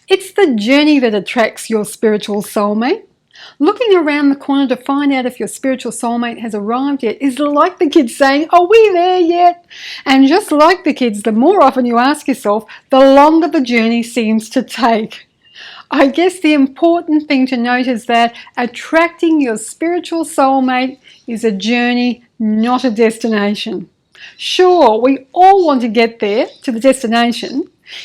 It's the journey that attracts your spiritual soulmate. Looking around the corner to find out if your spiritual soulmate has arrived yet is like the kids saying, "Are we there yet?" And just like the kids, the more often you ask yourself, the longer the journey seems to take. I guess the important thing to note is that attracting your spiritual soulmate is a journey, not a destination. Sure, we all want to get there, to the destination.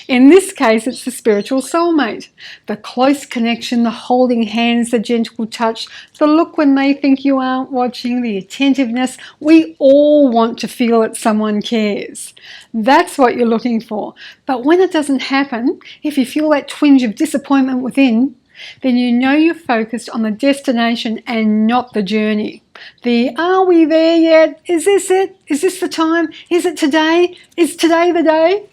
In this case, it's the spiritual soulmate. The close connection, the holding hands, the gentle touch, the look when they think you aren't watching, the attentiveness. We all want to feel that someone cares. That's what you're looking for. But when it doesn't happen, if you feel that twinge of disappointment within, then you know you're focused on the destination and not the journey. Are we there yet? Is this it? Is this the time? Is it today? Is today the day?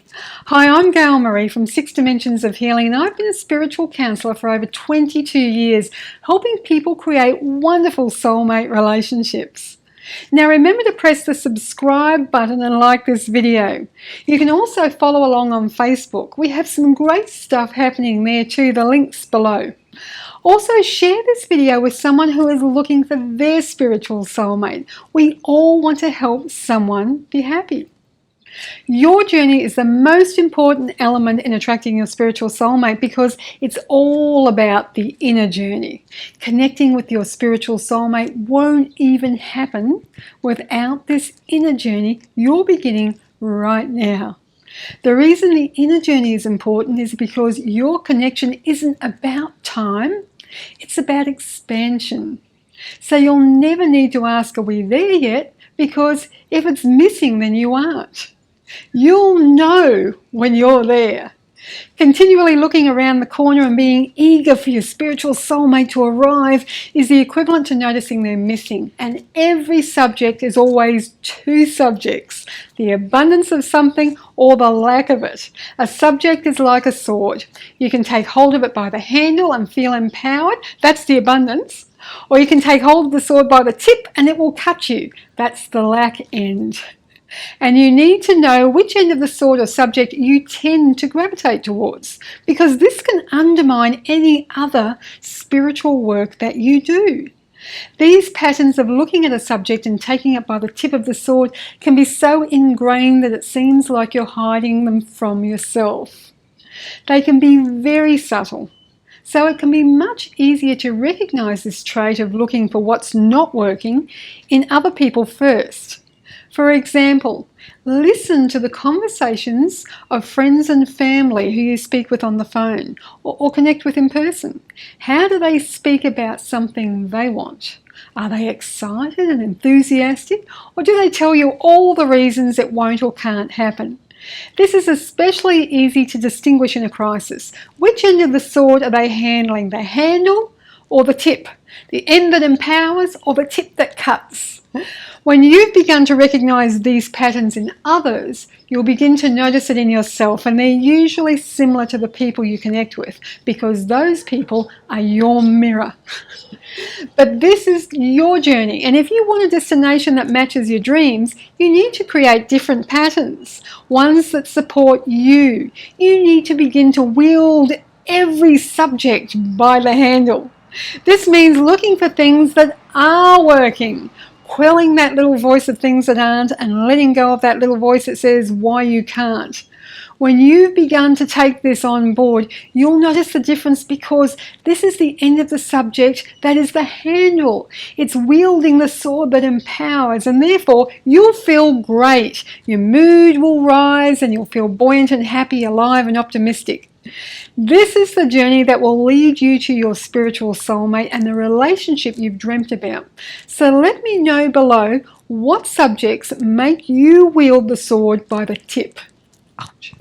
Hi, I'm Gayle Marie from 6 Dimensions of Healing, and I've been a spiritual counsellor for over 22 years, helping people create wonderful soulmate relationships. Now remember to press the subscribe button and like this video. You can also follow along on Facebook. We have some great stuff happening there too, the link's below. Also share this video with someone who is looking for their spiritual soulmate. We all want to help someone be happy. Your journey is the most important element in attracting your spiritual soulmate because it's all about the inner journey. Connecting with your spiritual soulmate won't even happen without this inner journey you're beginning right now. The reason the inner journey is important is because your connection isn't about time, it's about expansion. So you'll never need to ask, "Are we there yet?" because if it's missing, then you aren't. You'll know when you're there. Continually looking around the corner and being eager for your spiritual soulmate to arrive is the equivalent to noticing they're missing. And every subject is always two subjects, the abundance of something or the lack of it. A subject is like a sword. You can take hold of it by the handle and feel empowered. That's the abundance. Or you can take hold of the sword by the tip and it will cut you. That's the lack end. And you need to know which end of the sword or subject you tend to gravitate towards, because this can undermine any other spiritual work that you do. These patterns of looking at a subject and taking it by the tip of the sword can be so ingrained that it seems like you're hiding them from yourself. They can be very subtle. So it can be much easier to recognize this trait of looking for what's not working in other people first. For example, listen to the conversations of friends and family who you speak with on the phone or connect with in person. How do they speak about something they want? Are they excited and enthusiastic, or do they tell you all the reasons it won't or can't happen? This is especially easy to distinguish in a crisis. Which end of the sword are they handling, the handle or the tip? The end that empowers or the tip that cuts? When you've begun to recognize these patterns in others, you'll begin to notice it in yourself, and they're usually similar to the people you connect with because those people are your mirror. But this is your journey, and if you want a destination that matches your dreams, you need to create different patterns, ones that support you. You need to begin to wield every subject by the handle. This means looking for things that are working, quelling that little voice of things that aren't, and letting go of that little voice that says why you can't. When you've begun to take this on board, you'll notice the difference because this is the end of the subject that is the handle. It's wielding the sword that empowers, and therefore you'll feel great. Your mood will rise and you'll feel buoyant and happy, alive and optimistic. This is the journey that will lead you to your spiritual soulmate and the relationship you've dreamt about. So let me know below what subjects make you wield the sword by the tip. Ouch.